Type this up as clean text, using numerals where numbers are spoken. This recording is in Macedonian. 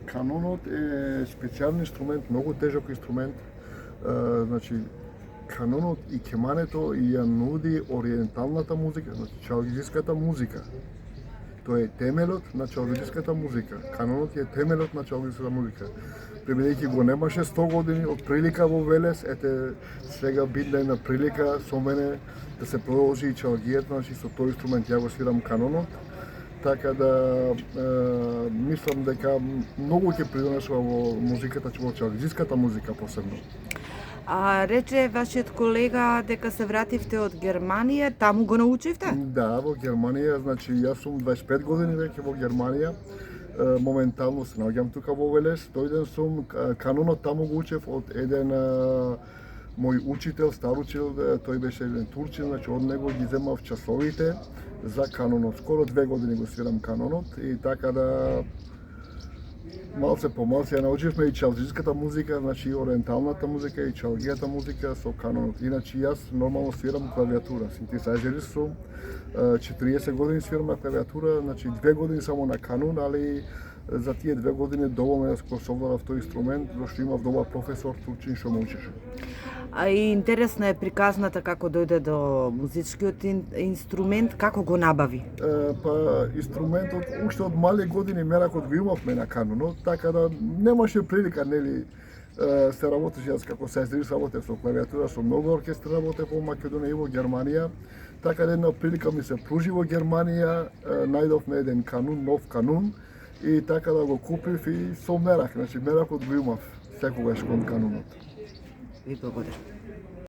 Канонот е специјален инструмент, многу тежок инструмент. Значи, канонот и кемането ја нуди ориенталната музика, значи чалгиджиската музика. Тоа е темелот на чалгиджиската музика. Канонот е темелот на чалгиджиската музика. Бидејќи го немаше 100 години од прилика во Велес, ете сега бидна една прилика со мене да се продолжи и чалгијата, значи со тој инструмент ја го свирам канонот. Така да мислам дека многу ќе придонесува во музиката, во чалгиджиската музика посебно. Рече вашиот колега дека се вративте од Германија, таму го научивте? Да, во Германија, значи јас сум 25 години веќе во Германија. Моментално се наоѓам тука во Велес. Дојден сум, канонот таму го учев од еден мој учител, стар учител, тој беше еден турчин, значи од него ги земав часовите за канонот. Скоро 2 години го свирам канонот и така да малце по малце ја научивме и чалгиджиската музика, значи и ориенталната музика и чалгијата музика со канонот. Иначе јас нормално свирам клавиатура, синтесајзери сум, 40 години свирам на клавиатура, значи 2 години само на канон, али за тие 2 години доволно јас го совладав тој инструмент, зашто имав добар професор турчин што ме учеше. И интересна е приказната како дојде до музичкиот инструмент, како го набави? Па инструментот уште од мали години меракот го имавме на канонот, така да немаше прилика, нели, се работеше, јас како сестрист работев со клавиатура, со многу оркестри работев во Македонија и во Германија, така да една прилика ми се пружи во Германија, најдовме еден канун, нов канун, и така да го купив и со мерак, значи меракот го имав секогаш кон канунот. Ви благодарам.